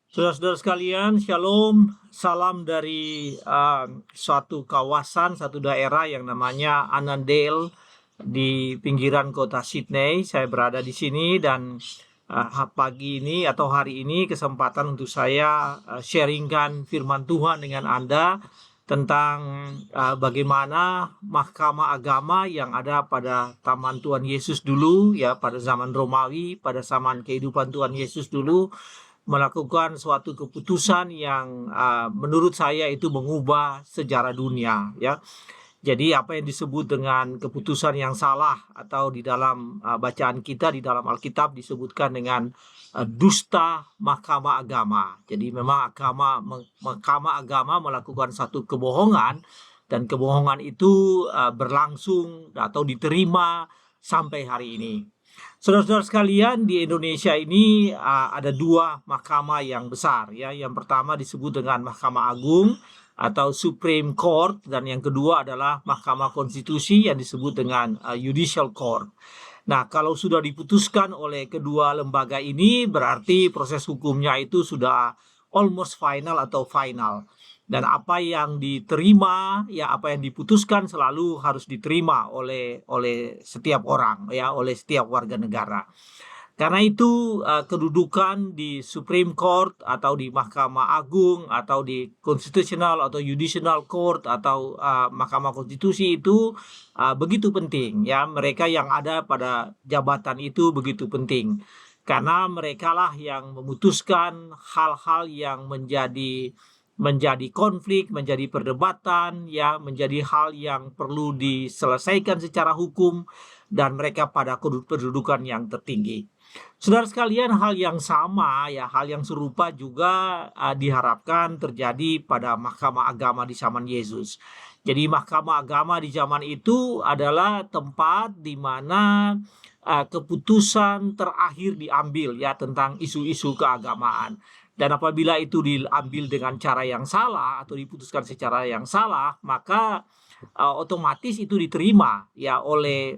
Saudara-saudara sekalian, shalom, salam dari suatu kawasan, satu daerah yang namanya Annandale di pinggiran kota Sydney. Saya berada di sini dan pagi ini atau hari ini kesempatan untuk saya sharingkan firman Tuhan dengan Anda tentang bagaimana mahkamah agama yang ada pada Taman Tuhan Yesus dulu, ya, pada zaman Romawi, pada zaman kehidupan Tuhan Yesus dulu, melakukan suatu keputusan yang menurut saya itu mengubah sejarah dunia, ya. Jadi apa yang disebut dengan keputusan yang salah atau di dalam bacaan kita di dalam Alkitab disebutkan dengan dusta mahkamah agama. Jadi memang mahkamah agama melakukan satu kebohongan dan kebohongan itu berlangsung atau diterima sampai hari ini. Saudara-saudara sekalian, di Indonesia ini ada dua mahkamah yang besar, ya. Yang pertama disebut dengan Mahkamah Agung atau Supreme Court, dan yang kedua adalah Mahkamah Konstitusi yang disebut dengan Judicial Court. Nah, kalau sudah diputuskan oleh kedua lembaga ini, berarti proses hukumnya itu sudah almost final atau final. Dan apa yang diterima, ya, apa yang diputuskan selalu harus diterima oleh setiap orang, ya, oleh setiap warga negara. Karena itu kedudukan di Supreme Court atau di Mahkamah Agung atau di Constitutional atau Judicial Court atau Mahkamah Konstitusi itu begitu penting, ya. Mereka yang ada pada jabatan itu begitu penting karena merekalah yang memutuskan hal-hal yang menjadi konflik, menjadi perdebatan, ya, menjadi hal yang perlu diselesaikan secara hukum, dan mereka pada kedudukan yang tertinggi. Saudara sekalian, hal yang sama, ya, hal yang serupa juga diharapkan terjadi pada mahkamah agama di zaman Yesus. Jadi mahkamah agama di zaman itu adalah tempat di mana keputusan terakhir diambil, ya, tentang isu-isu keagamaan. Dan apabila itu diambil dengan cara yang salah atau diputuskan secara yang salah, maka otomatis itu diterima, ya, oleh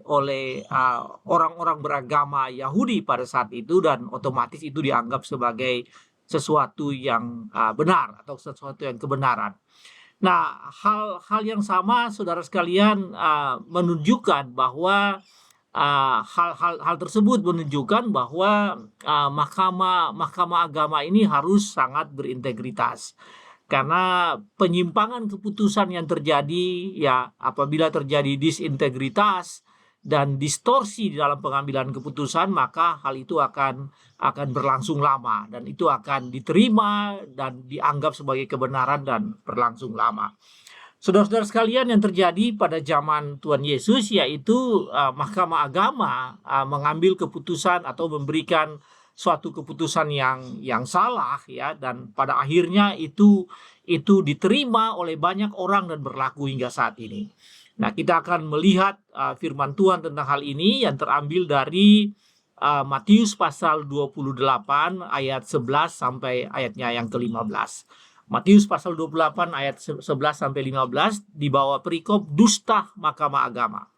orang-orang beragama Yahudi pada saat itu, dan otomatis itu dianggap sebagai sesuatu yang benar atau sesuatu yang kebenaran. Nah, hal yang sama, saudara sekalian, menunjukkan bahwa hal tersebut menunjukkan bahwa mahkamah agama ini harus sangat berintegritas. Karena penyimpangan keputusan yang terjadi, ya, apabila terjadi disintegritas dan distorsi di dalam pengambilan keputusan, maka hal itu akan berlangsung lama dan itu akan diterima dan dianggap sebagai kebenaran dan berlangsung lama. Saudara-saudara sekalian, yang terjadi pada zaman Tuhan Yesus yaitu mahkamah agama mengambil keputusan atau memberikan suatu keputusan yang salah, ya, dan pada akhirnya itu diterima oleh banyak orang dan berlaku hingga saat ini. Nah, kita akan melihat firman Tuhan tentang hal ini yang terambil dari Matius pasal 28 ayat 11 sampai ayatnya yang ke-15. Matius pasal 28 ayat 11 sampai 15 di bawah perikop dusta mahkamah agama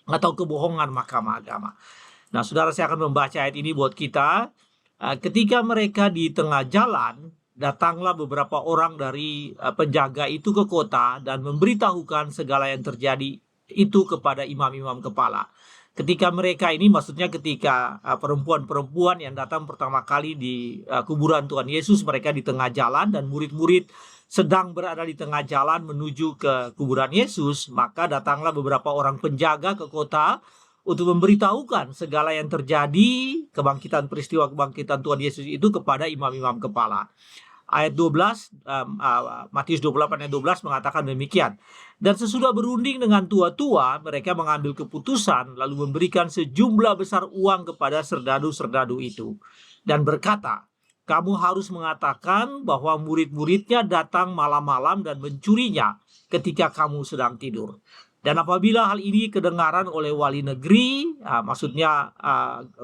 atau kebohongan mahkamah agama. Nah, saudara, saya akan membaca ayat ini buat kita. Ketika mereka di tengah jalan, datanglah beberapa orang dari penjaga itu ke kota dan memberitahukan segala yang terjadi itu kepada imam-imam kepala. Ketika mereka ini, maksudnya ketika perempuan-perempuan yang datang pertama kali di kuburan Tuhan Yesus, mereka di tengah jalan dan murid-murid sedang berada di tengah jalan menuju ke kuburan Yesus, maka datanglah beberapa orang penjaga ke kota untuk memberitahukan segala yang terjadi, peristiwa kebangkitan Tuhan Yesus itu kepada imam-imam kepala. Ayat 12, Matius 28 ayat 12 mengatakan demikian. Dan sesudah berunding dengan tua-tua, mereka mengambil keputusan lalu memberikan sejumlah besar uang kepada serdadu-serdadu itu. Dan berkata, kamu harus mengatakan bahwa murid-muridnya datang malam-malam dan mencurinya ketika kamu sedang tidur. Dan apabila hal ini kedengaran oleh wali negeri, maksudnya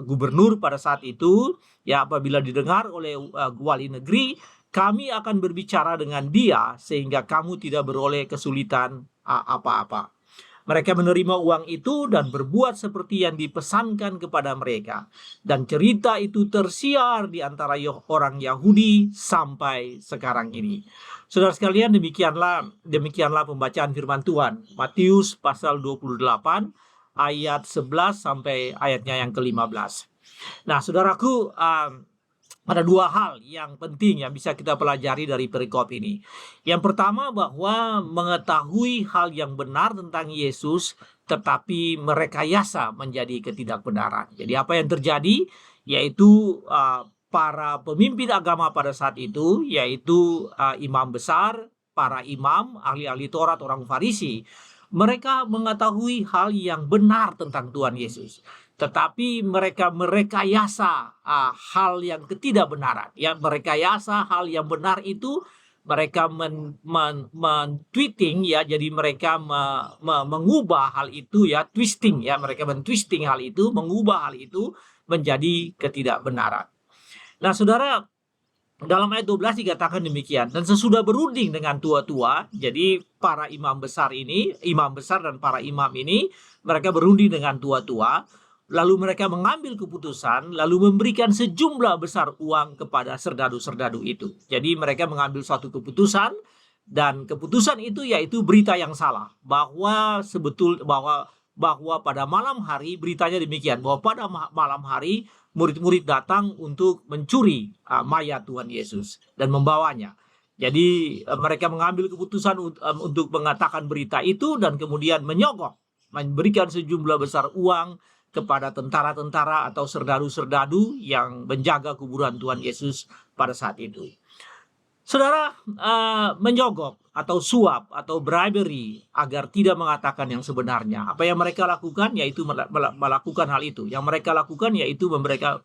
gubernur pada saat itu, ya, apabila didengar oleh wali negeri, kami akan berbicara dengan dia sehingga kamu tidak beroleh kesulitan apa-apa. Mereka menerima uang itu dan berbuat seperti yang dipesankan kepada mereka. Dan cerita itu tersiar di antara orang Yahudi sampai sekarang ini. Saudara sekalian, demikianlah pembacaan firman Tuhan. Matius pasal 28 ayat 11 sampai ayatnya yang ke-15. Nah, saudaraku, ada dua hal yang penting yang bisa kita pelajari dari perikop ini. Yang pertama, bahwa mengetahui hal yang benar tentang Yesus tetapi merekayasa menjadi ketidakbenaran. Jadi apa yang terjadi yaitu para pemimpin agama pada saat itu, yaitu imam besar, para imam, ahli-ahli Taurat, orang Farisi, mereka mengetahui hal yang benar tentang Tuhan Yesus, tetapi mereka merekayasa hal yang ketidakbenaran. Ya, merekayasa hal yang benar itu mereka men-tweeting, ya, jadi mereka mengubah hal itu, ya, twisting, ya, mereka men-twisting hal itu, mengubah hal itu menjadi ketidakbenaran. Nah, saudara, dalam ayat 12 dikatakan demikian, dan sesudah berunding dengan tua-tua, jadi para imam besar dan para imam ini, mereka berunding dengan tua-tua, lalu mereka mengambil keputusan, lalu memberikan sejumlah besar uang kepada serdadu-serdadu itu. Jadi mereka mengambil suatu keputusan, dan keputusan itu yaitu berita yang salah, bahwa pada malam hari, beritanya demikian, bahwa pada malam hari murid-murid datang untuk mencuri mayat Tuhan Yesus dan membawanya. Jadi mereka mengambil keputusan untuk mengatakan berita itu dan kemudian menyogok, memberikan sejumlah besar uang kepada tentara-tentara atau serdadu-serdadu yang menjaga kuburan Tuhan Yesus pada saat itu. Saudara, menyogok atau suap atau bribery agar tidak mengatakan yang sebenarnya. Apa yang mereka lakukan yaitu melakukan hal itu. Yang mereka lakukan yaitu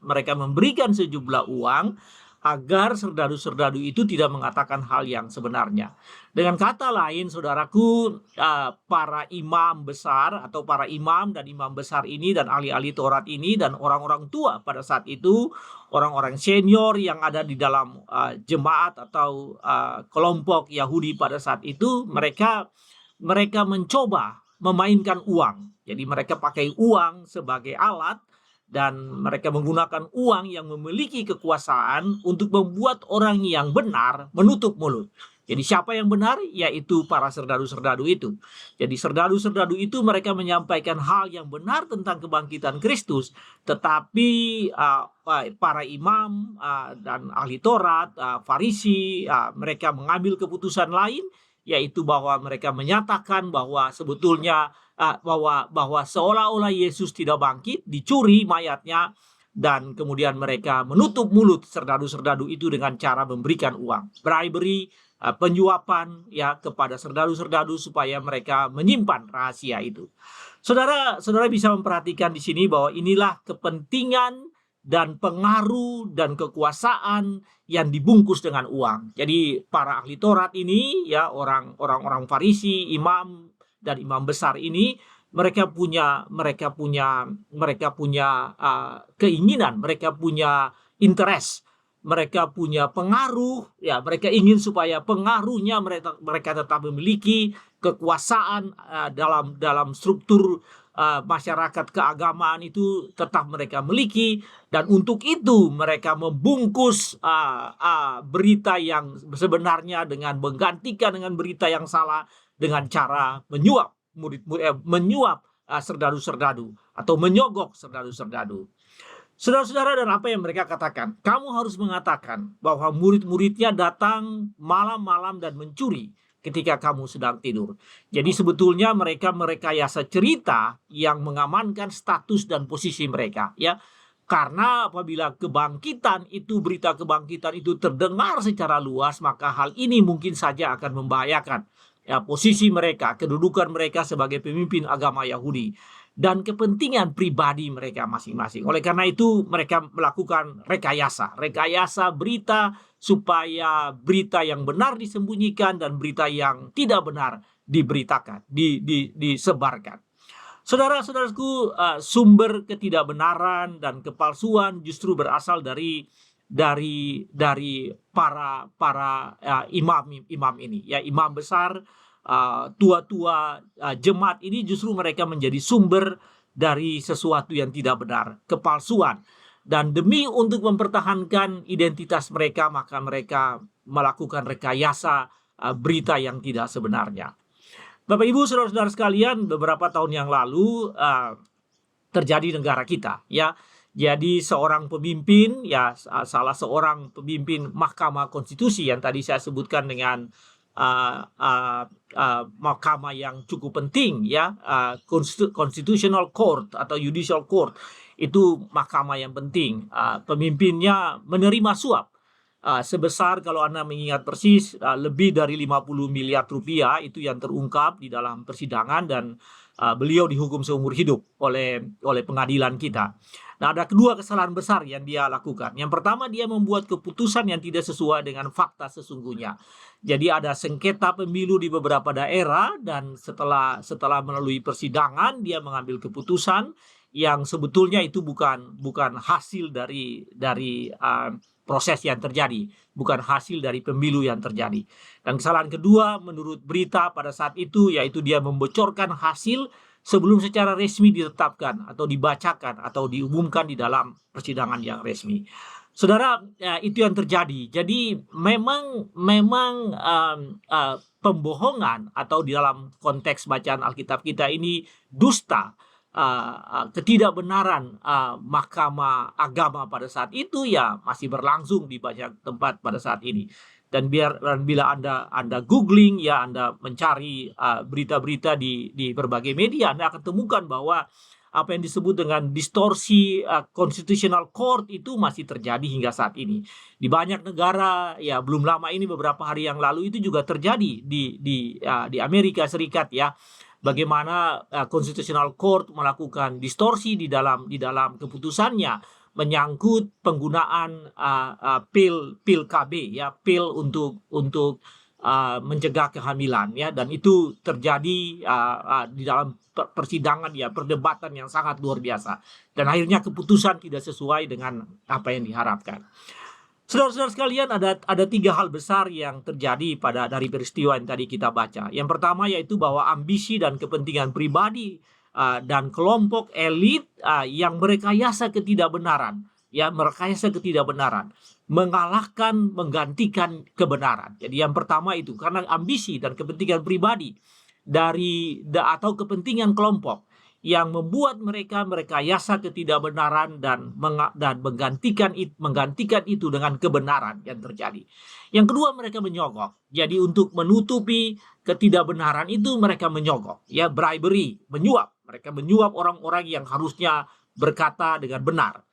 mereka memberikan sejumlah uang agar serdadu-serdadu itu tidak mengatakan hal yang sebenarnya. Dengan kata lain, saudaraku, para imam besar atau para imam dan imam besar ini dan ahli-ahli Taurat ini dan orang-orang tua pada saat itu, orang-orang senior yang ada di dalam jemaat atau kelompok Yahudi pada saat itu, mereka mencoba memainkan uang. Jadi mereka pakai uang sebagai alat, dan mereka menggunakan uang yang memiliki kekuasaan untuk membuat orang yang benar menutup mulut. Jadi siapa yang benar? Yaitu para serdadu-serdadu itu. Jadi serdadu-serdadu itu mereka menyampaikan hal yang benar tentang kebangkitan Kristus, tetapi para imam dan ahli Taurat, Farisi, mereka mengambil keputusan lain, yaitu bahwa mereka menyatakan bahwa sebetulnya bahwa seolah-olah Yesus tidak bangkit, dicuri mayatnya, dan kemudian mereka menutup mulut serdadu-serdadu itu dengan cara memberikan uang, bribery, penyuapan, ya, kepada serdadu-serdadu supaya mereka menyimpan rahasia itu. Saudara bisa memperhatikan di sini bahwa inilah kepentingan dan pengaruh dan kekuasaan yang dibungkus dengan uang. Jadi para ahli Taurat ini, ya, orang-orang Farisi, imam dan imam besar ini, mereka punya keinginan, mereka punya interest, mereka punya pengaruh, ya, mereka ingin supaya pengaruhnya mereka tetap memiliki kekuasaan dalam struktur masyarakat keagamaan itu tetap mereka miliki, dan untuk itu mereka membungkus berita yang sebenarnya dengan menggantikan dengan berita yang salah dengan cara menyuap serdadu-serdadu atau menyogok serdadu-serdadu. Saudara-saudara, dan apa yang mereka katakan? Kamu harus mengatakan bahwa murid-muridnya datang malam-malam dan mencuri ketika kamu sedang tidur. Jadi sebetulnya mereka merekayasa cerita yang mengamankan status dan posisi mereka, ya. Karena apabila berita kebangkitan itu terdengar secara luas, maka hal ini mungkin saja akan membahayakan, ya, posisi mereka, kedudukan mereka sebagai pemimpin agama Yahudi, dan kepentingan pribadi mereka masing-masing. Oleh karena itu mereka melakukan rekayasa berita supaya berita yang benar disembunyikan dan berita yang tidak benar diberitakan, disebarkan. Saudara-saudaraku, sumber ketidakbenaran dan kepalsuan justru berasal dari para imam ini, ya, imam besar tua-tua jemaat ini justru mereka menjadi sumber dari sesuatu yang tidak benar, kepalsuan. Dan demi untuk mempertahankan identitas mereka, maka mereka melakukan rekayasa berita yang tidak sebenarnya. Bapak Ibu saudara-saudara sekalian, beberapa tahun yang lalu terjadi di negara kita, ya. Jadi seorang pemimpin, ya, salah seorang pemimpin Mahkamah Konstitusi yang tadi saya sebutkan dengan mahkamah yang cukup penting, ya, Constitutional Court atau Judicial Court, itu mahkamah yang penting. Pemimpinnya menerima suap sebesar, kalau Anda mengingat persis, lebih dari 50 miliar rupiah, itu yang terungkap di dalam persidangan, dan beliau dihukum seumur hidup oleh pengadilan kita. Nah, ada kedua kesalahan besar yang dia lakukan. Yang pertama, dia membuat keputusan yang tidak sesuai dengan fakta sesungguhnya. Jadi ada sengketa pemilu di beberapa daerah, dan setelah melalui persidangan dia mengambil keputusan yang sebetulnya itu bukan hasil dari proses yang terjadi, bukan hasil dari pemilu yang terjadi. Dan kesalahan kedua menurut berita pada saat itu, yaitu dia membocorkan hasil sebelum secara resmi ditetapkan atau dibacakan atau diumumkan di dalam persidangan yang resmi. Saudara, itu yang terjadi. Jadi memang pembohongan, atau di dalam konteks bacaan Alkitab kita ini dusta, ketidakbenaran mahkamah agama pada saat itu ya masih berlangsung di banyak tempat pada saat ini. Dan bila Anda googling, ya, Anda mencari berita-berita di berbagai media, Anda akan temukan bahwa apa yang disebut dengan distorsi constitutional court itu masih terjadi hingga saat ini di banyak negara. Ya, belum lama ini, beberapa hari yang lalu, itu juga terjadi di Amerika Serikat, ya, bagaimana constitutional court melakukan distorsi di dalam keputusannya menyangkut penggunaan pil KB, ya, pil untuk mencegah kehamilan, ya, dan itu terjadi di dalam persidangan, ya, perdebatan yang sangat luar biasa, dan akhirnya keputusan tidak sesuai dengan apa yang diharapkan. Saudara-saudara sekalian, ada tiga hal besar yang terjadi dari peristiwa yang tadi kita baca. Yang pertama yaitu bahwa ambisi dan kepentingan pribadi dan kelompok elit yang merekayasa ketidakbenaran, ya, menggantikan kebenaran. Jadi yang pertama itu karena ambisi dan kepentingan pribadi atau kepentingan kelompok yang membuat mereka merekayasa ketidakbenaran dan menggantikan itu dengan kebenaran yang terjadi. Yang kedua, mereka menyogok. Jadi untuk menutupi ketidakbenaran itu mereka menyogok, ya, bribery, menyuap. Mereka menyuap orang-orang yang harusnya berkata dengan benar.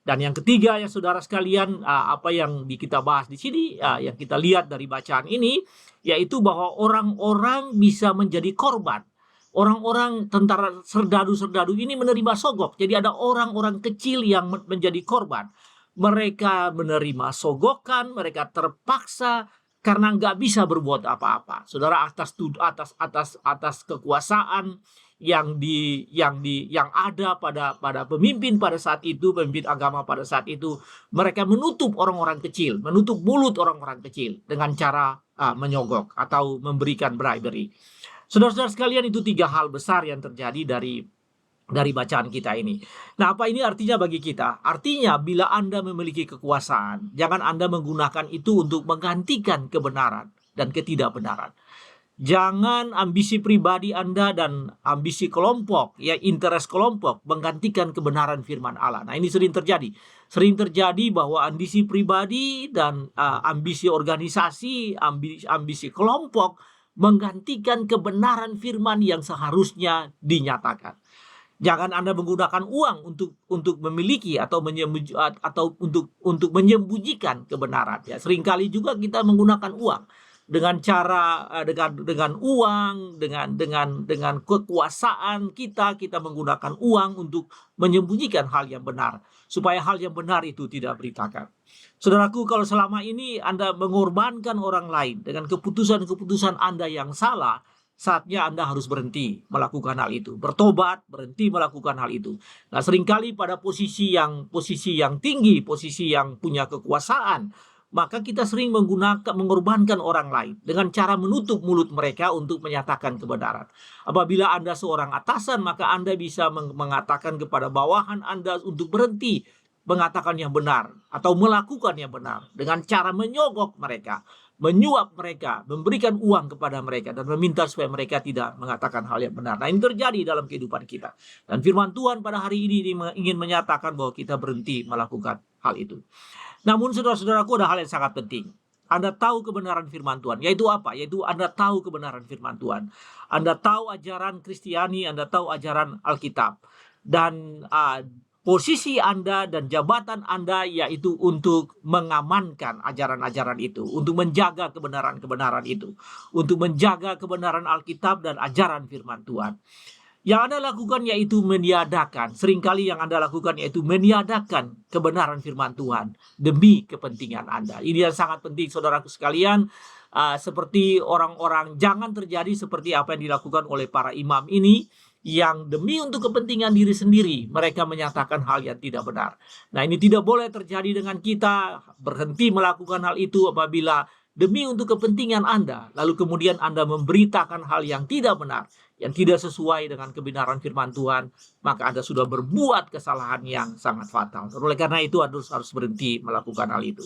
Dan yang ketiga, ya, saudara sekalian, apa yang kita bahas di sini, yang kita lihat dari bacaan ini, yaitu bahwa orang-orang bisa menjadi korban. Orang-orang tentara serdadu-serdadu ini menerima sogok. Jadi ada orang-orang kecil yang menjadi korban. Mereka menerima sogokan, mereka terpaksa karena nggak bisa berbuat apa-apa. Saudara, atas kekuasaan yang ada pada pemimpin pada saat itu, pemimpin agama pada saat itu, mereka menutup orang-orang kecil, menutup mulut orang-orang kecil dengan cara menyogok atau memberikan bribery. Saudara-saudara sekalian, itu tiga hal besar yang terjadi dari bacaan kita ini. Nah, apa ini artinya bagi kita? Artinya bila Anda memiliki kekuasaan, jangan Anda menggunakan itu untuk menggantikan kebenaran dan ketidakbenaran. Jangan ambisi pribadi Anda dan ambisi kelompok, ya, interest kelompok menggantikan kebenaran firman Allah. Nah, ini sering terjadi. Sering terjadi bahwa ambisi pribadi dan ambisi organisasi, ambisi kelompok menggantikan kebenaran firman yang seharusnya dinyatakan. Jangan Anda menggunakan uang untuk memiliki atau untuk menyembunyikan kebenaran. Ya, seringkali juga kita menggunakan uang dengan cara dengan uang, dengan kekuasaan kita menggunakan uang untuk menyembunyikan hal yang benar, supaya hal yang benar itu tidak beritakan. Saudaraku, kalau selama ini Anda mengorbankan orang lain dengan keputusan-keputusan Anda yang salah, saatnya Anda harus berhenti melakukan hal itu, bertobat, berhenti melakukan hal itu. Nah, seringkali pada posisi yang tinggi, posisi yang punya kekuasaan, maka kita sering mengorbankan orang lain dengan cara menutup mulut mereka untuk menyatakan kebenaran. Apabila Anda seorang atasan, maka Anda bisa mengatakan kepada bawahan Anda untuk berhenti mengatakan yang benar atau melakukan yang benar dengan cara menyogok mereka, menyuap mereka, memberikan uang kepada mereka dan meminta supaya mereka tidak mengatakan hal yang benar. Nah, ini terjadi dalam kehidupan kita. Dan firman Tuhan pada hari ini ingin menyatakan bahwa kita berhenti melakukan hal itu. Namun saudara-saudaraku, ada hal yang sangat penting. Anda tahu kebenaran firman Tuhan. Yaitu apa? Yaitu Anda tahu kebenaran firman Tuhan. Anda tahu ajaran Kristiani, Anda tahu ajaran Alkitab. Dan posisi Anda dan jabatan Anda yaitu untuk mengamankan ajaran-ajaran itu, untuk menjaga kebenaran-kebenaran itu, untuk menjaga kebenaran Alkitab dan ajaran firman Tuhan. Yang Anda lakukan yaitu meniadakan, seringkali yang Anda lakukan yaitu meniadakan kebenaran firman Tuhan demi kepentingan Anda. Ini yang sangat penting, saudaraku sekalian. Seperti orang-orang, jangan terjadi seperti apa yang dilakukan oleh para imam ini, yang demi untuk kepentingan diri sendiri mereka menyatakan hal yang tidak benar. Nah, ini tidak boleh terjadi dengan kita. Berhenti melakukan hal itu apabila demi untuk kepentingan Anda, lalu kemudian Anda memberitakan hal yang tidak benar, yang tidak sesuai dengan kebenaran firman Tuhan, maka Anda sudah berbuat kesalahan yang sangat fatal. Oleh karena itu Anda harus berhenti melakukan hal itu.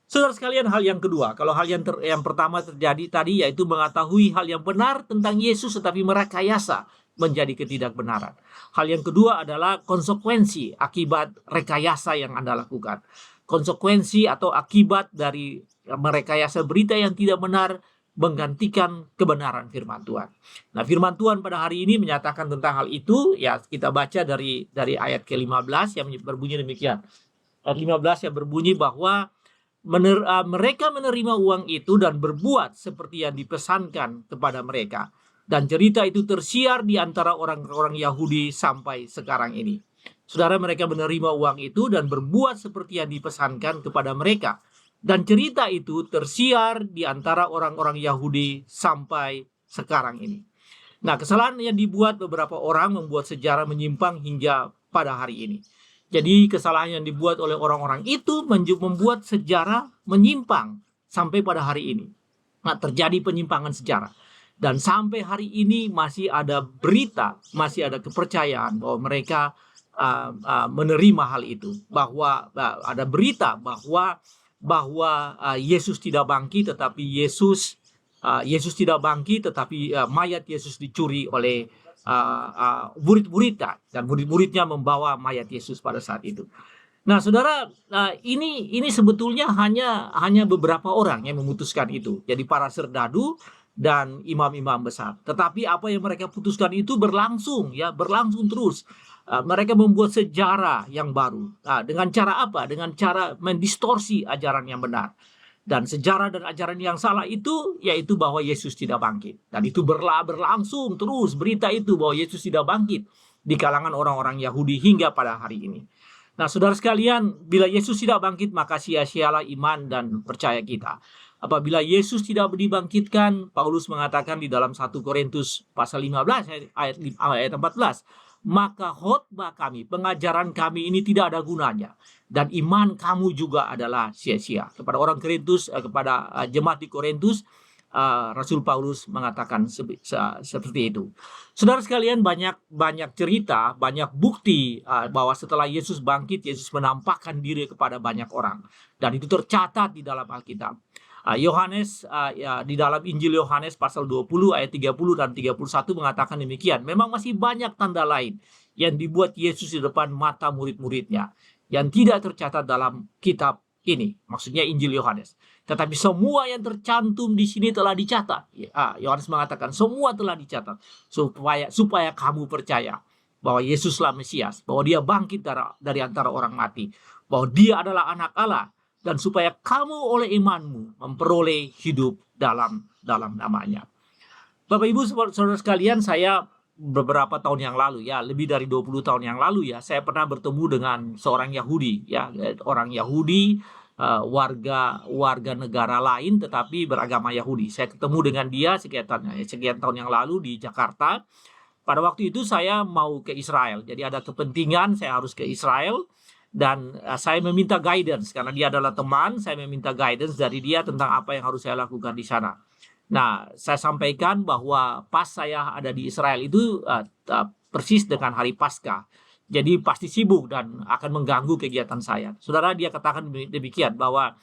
Saudara sekalian, hal yang kedua, kalau hal yang pertama terjadi tadi yaitu mengetahui hal yang benar tentang Yesus tetapi merekayasa menjadi ketidakbenaran. Hal yang kedua adalah konsekuensi akibat rekayasa yang Anda lakukan. Konsekuensi atau akibat dari merekayasa berita yang tidak benar menggantikan kebenaran firman Tuhan. Nah, firman Tuhan pada hari ini menyatakan tentang hal itu. Ya, kita baca dari ayat ke-15 yang berbunyi demikian. Ayat 15 yang berbunyi bahwa mereka menerima uang itu dan berbuat seperti yang dipesankan kepada mereka. Dan cerita itu tersiar di antara orang-orang Yahudi sampai sekarang ini. Saudara, mereka menerima uang itu dan berbuat seperti yang dipesankan kepada mereka. Dan cerita itu tersiar di antara orang-orang Yahudi sampai sekarang ini. Nah, kesalahan yang dibuat beberapa orang membuat sejarah menyimpang hingga pada hari ini. Jadi kesalahan yang dibuat oleh orang-orang itu membuat sejarah menyimpang sampai pada hari ini. Nah, terjadi penyimpangan sejarah. Dan sampai hari ini masih ada berita, masih ada kepercayaan bahwa mereka menerima hal itu. Bahwa ada berita bahwa Yesus tidak bangkit, tetapi Yesus tidak bangkit, tetapi mayat Yesus dicuri oleh murid-muridnya, dan murid-muridnya membawa mayat Yesus pada saat itu. Nah, saudara, ini sebetulnya hanya beberapa orang yang memutuskan itu. Jadi para serdadu dan imam-imam besar. Tetapi apa yang mereka putuskan itu berlangsung terus. Mereka membuat sejarah yang baru. Dengan cara apa? Dengan cara mendistorsi ajaran yang benar. Dan sejarah dan ajaran yang salah itu yaitu bahwa Yesus tidak bangkit. Dan itu berlangsung terus berita itu bahwa Yesus tidak bangkit di kalangan orang-orang Yahudi hingga pada hari ini. Nah, saudara sekalian, bila Yesus tidak bangkit maka sia-sialah iman dan percaya kita. Apabila Yesus tidak dibangkitkan, Paulus mengatakan di dalam 1 Korintus pasal 15 ayat 14, maka khotbah kami, pengajaran kami ini tidak ada gunanya, dan iman kamu juga adalah sia-sia. Kepada orang Korintus, kepada jemaat di Korintus, Rasul Paulus mengatakan seperti itu. Saudara sekalian, banyak cerita, banyak bukti bahwa setelah Yesus bangkit, Yesus menampakkan diri kepada banyak orang, dan itu tercatat di dalam Alkitab. Yohanes di dalam Injil Yohanes pasal 20 ayat 30 dan 31 mengatakan demikian. Memang masih banyak tanda lain yang dibuat Yesus di depan mata murid-muridnya yang tidak tercatat dalam kitab ini, maksudnya Injil Yohanes. Tetapi semua yang tercantum di sini telah dicatat. Yohanes mengatakan semua telah dicatat supaya kamu percaya bahwa Yesuslah Mesias, bahwa dia bangkit dari antara orang mati, bahwa dia adalah anak Allah, dan supaya kamu oleh imanmu memperoleh hidup dalam namanya. Bapak Ibu saudara sekalian, saya beberapa tahun yang lalu, lebih dari 20 tahun yang lalu saya pernah bertemu dengan seorang Yahudi, orang Yahudi, warga negara lain tetapi beragama Yahudi. Saya ketemu dengan dia sekian tahun yang lalu di Jakarta. Pada waktu itu saya mau ke Israel, jadi ada kepentingan saya harus ke Israel. Dan saya meminta guidance karena dia adalah teman, saya meminta guidance dari dia tentang apa yang harus saya lakukan di sana. Nah, saya sampaikan bahwa pas saya ada di Israel itu persis dengan hari Paskah. Jadi pasti sibuk dan akan mengganggu kegiatan saya. Saudara, dia katakan demikian bahwa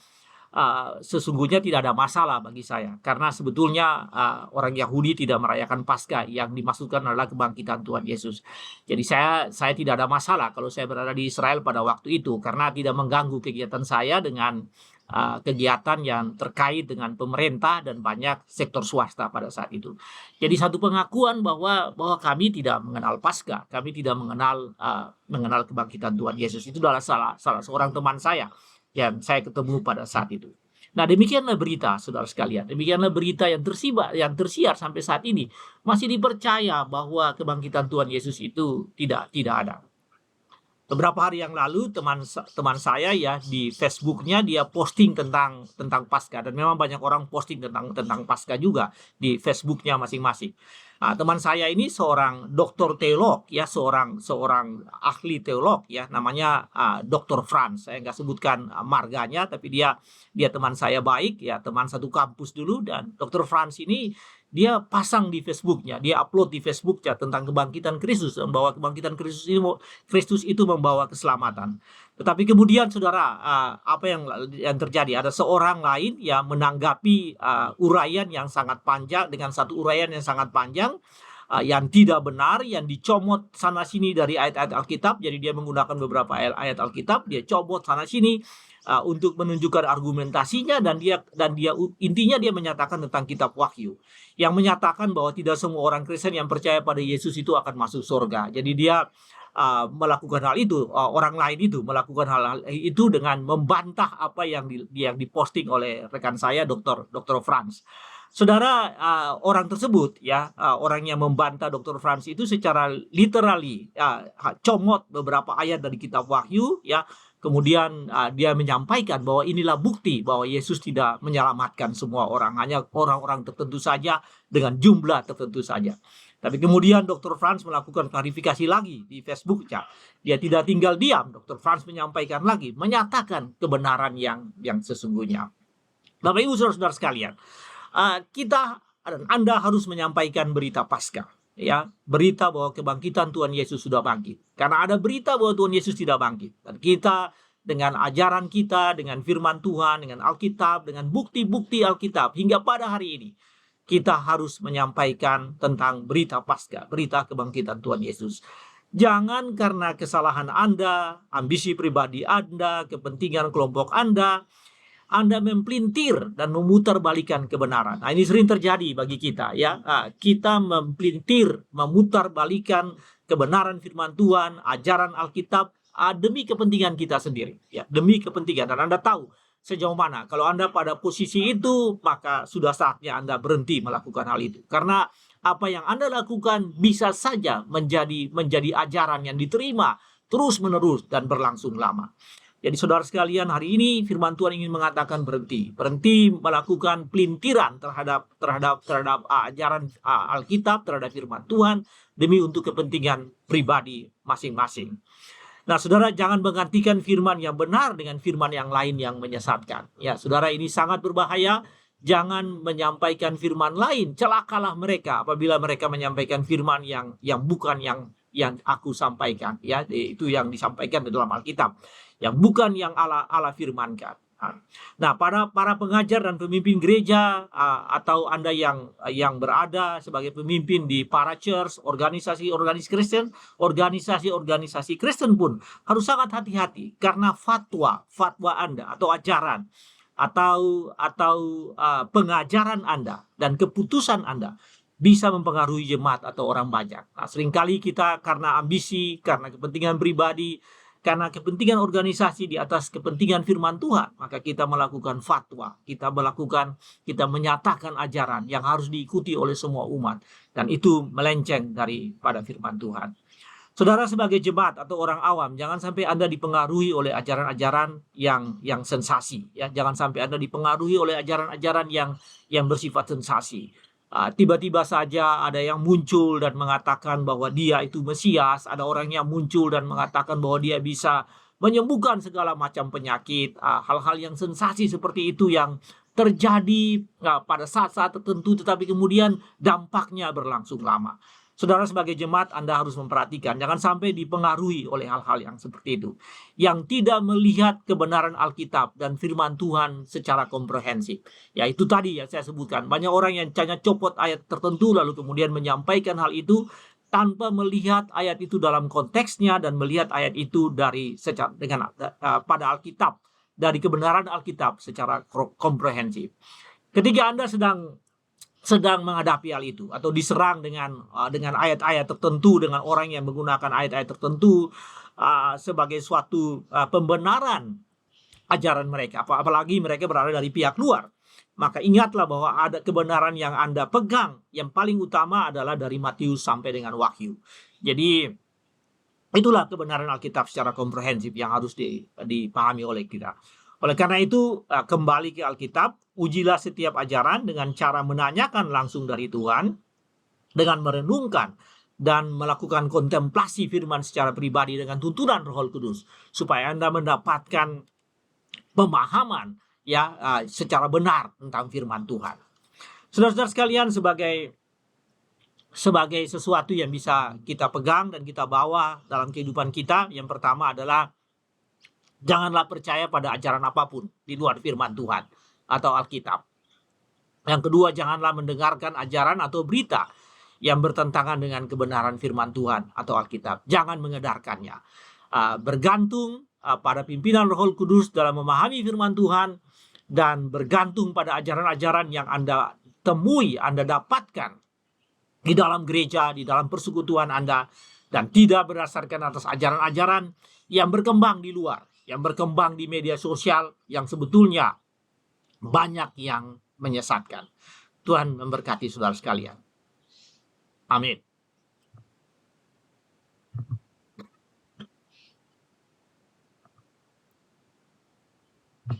sesungguhnya tidak ada masalah bagi saya karena sebetulnya orang Yahudi tidak merayakan Paskah, yang dimaksudkan adalah kebangkitan Tuhan Yesus. Jadi saya tidak ada masalah kalau saya berada di Israel pada waktu itu karena tidak mengganggu kegiatan saya dengan kegiatan yang terkait dengan pemerintah dan banyak sektor swasta pada saat itu. Jadi satu pengakuan bahwa kami tidak mengenal Paskah, kami tidak mengenal kebangkitan Tuhan Yesus. Itu adalah salah seorang teman saya yang saya ketemu pada saat itu. Nah, demikianlah berita, saudara sekalian. Demikianlah berita yang tersiar sampai saat ini. Masih dipercaya bahwa kebangkitan Tuhan Yesus itu tidak ada. Beberapa hari yang lalu teman saya ya di Facebooknya dia posting tentang Paskah, dan memang banyak orang posting tentang Paskah juga di Facebooknya masing-masing. Nah, teman saya ini seorang doktor teolog ya, seorang ahli teolog ya, namanya Dr. Franz. Saya nggak sebutkan marganya, tapi dia teman saya baik ya, teman satu kampus dulu. Dan Dr. Franz ini dia pasang di Facebooknya, dia upload di Facebooknya tentang kebangkitan Kristus, bahwa kebangkitan Kristus itu membawa keselamatan. Tetapi kemudian saudara, apa yang terjadi? Ada seorang lain yang menanggapi uraian yang sangat panjang, dengan satu uraian yang sangat panjang, yang tidak benar, yang dicomot sana sini dari ayat-ayat Alkitab. Jadi dia menggunakan beberapa ayat Alkitab, dia comot sana sini untuk menunjukkan argumentasinya, dan dia intinya dia menyatakan tentang kitab Wahyu, yang menyatakan bahwa tidak semua orang Kristen yang percaya pada Yesus itu akan masuk surga. Jadi dia melakukan hal itu, orang lain itu melakukan hal itu dengan membantah apa yang diposting oleh rekan saya, Dr. Franz. Saudara, orang tersebut ya, orang yang membantah Dr. Franz itu secara literally comot beberapa ayat dari kitab Wahyu ya. Kemudian dia menyampaikan bahwa inilah bukti bahwa Yesus tidak menyelamatkan semua orang, hanya orang-orang tertentu saja dengan jumlah tertentu saja. Tapi kemudian Dr. Franz melakukan klarifikasi lagi di Facebooknya. Dia tidak tinggal diam. Dr. Franz menyampaikan lagi, menyatakan kebenaran yang sesungguhnya. Bapak Ibu saudara-saudara sekalian, kita dan Anda harus menyampaikan berita Paskah. Ya, berita bahwa kebangkitan Tuhan Yesus sudah bangkit. Karena ada berita bahwa Tuhan Yesus tidak bangkit. Dan kita dengan ajaran kita, dengan firman Tuhan, dengan Alkitab, dengan bukti-bukti Alkitab, hingga pada hari ini, kita harus menyampaikan tentang berita Paskah, berita kebangkitan Tuhan Yesus. Jangan karena kesalahan Anda, ambisi pribadi Anda, kepentingan kelompok Anda mempelintir dan memutarbalikan kebenaran. Nah, ini sering terjadi bagi kita ya. Kita mempelintir, memutarbalikan kebenaran firman Tuhan, ajaran Alkitab demi kepentingan kita sendiri ya, demi kepentingan. Dan Anda tahu sejauh mana kalau Anda pada posisi itu, maka sudah saatnya Anda berhenti melakukan hal itu. Karena apa yang Anda lakukan bisa saja menjadi ajaran yang diterima terus-menerus dan berlangsung lama. Jadi saudara sekalian, hari ini firman Tuhan ingin mengatakan berhenti melakukan pelintiran terhadap ajaran Alkitab, terhadap firman Tuhan demi untuk kepentingan pribadi masing-masing. Nah, saudara, jangan menggantikan firman yang benar dengan firman yang lain yang menyesatkan. Ya, saudara, ini sangat berbahaya. Jangan menyampaikan firman lain. Celakalah mereka apabila mereka menyampaikan firman yang bukan yang aku sampaikan. Ya, itu yang disampaikan di dalam Alkitab, yang bukan yang Allah firmankan. Nah, para pengajar dan pemimpin gereja atau Anda yang berada sebagai pemimpin di para church, organisasi Kristen, organisasi Kristen pun harus sangat hati-hati karena fatwa Anda atau ajaran atau pengajaran Anda dan keputusan Anda bisa mempengaruhi jemaat atau orang banyak. Nah, seringkali kita karena ambisi, karena kepentingan pribadi, karena kepentingan organisasi di atas kepentingan firman Tuhan, maka kita melakukan fatwa, kita menyatakan ajaran yang harus diikuti oleh semua umat, dan itu melenceng daripada firman Tuhan. Saudara, sebagai jemaat atau orang awam, jangan sampai Anda dipengaruhi oleh ajaran-ajaran yang sensasi, ya. Jangan sampai Anda dipengaruhi oleh ajaran-ajaran yang bersifat sensasi. Tiba-tiba saja ada yang muncul dan mengatakan bahwa dia itu Mesias, ada orang yang muncul dan mengatakan bahwa dia bisa menyembuhkan segala macam penyakit, hal-hal yang sensasi seperti itu yang terjadi pada saat-saat tertentu, tetapi kemudian dampaknya berlangsung lama. Saudara, sebagai jemaat Anda harus memperhatikan, jangan sampai dipengaruhi oleh hal-hal yang seperti itu, yang tidak melihat kebenaran Alkitab dan firman Tuhan secara komprehensif. Ya, itu tadi yang saya sebutkan, banyak orang yang hanya copot ayat tertentu lalu kemudian menyampaikan hal itu tanpa melihat ayat itu dalam konteksnya dan melihat ayat itu pada Alkitab, dari kebenaran Alkitab secara komprehensif. Ketika Anda sedang menghadapi hal itu atau diserang dengan ayat-ayat tertentu, dengan orang yang menggunakan ayat-ayat tertentu sebagai suatu pembenaran ajaran mereka, apalagi mereka berada dari pihak luar, maka ingatlah bahwa ada kebenaran yang Anda pegang yang paling utama adalah dari Matius sampai dengan Wahyu. Jadi itulah kebenaran Alkitab secara komprehensif yang harus dipahami oleh kita. Oleh karena itu, kembali ke Alkitab, ujilah setiap ajaran dengan cara menanyakan langsung dari Tuhan, dengan merenungkan dan melakukan kontemplasi firman secara pribadi dengan tuntunan Roh Kudus, supaya Anda mendapatkan pemahaman secara benar tentang firman Tuhan. Saudara-saudara sekalian, sebagai sesuatu yang bisa kita pegang dan kita bawa dalam kehidupan kita, yang pertama adalah janganlah percaya pada ajaran apapun di luar firman Tuhan atau Alkitab. Yang kedua, janganlah mendengarkan ajaran atau berita yang bertentangan dengan kebenaran firman Tuhan atau Alkitab. Jangan mengedarkannya. Bergantung pada pimpinan Roh Kudus dalam memahami firman Tuhan, dan bergantung pada ajaran-ajaran yang Anda temui, Anda dapatkan di dalam gereja, di dalam persekutuan Anda, dan tidak berdasarkan atas ajaran-ajaran yang berkembang di luar, yang berkembang di media sosial, yang sebetulnya banyak yang menyesatkan. Tuhan memberkati saudara sekalian. Amin.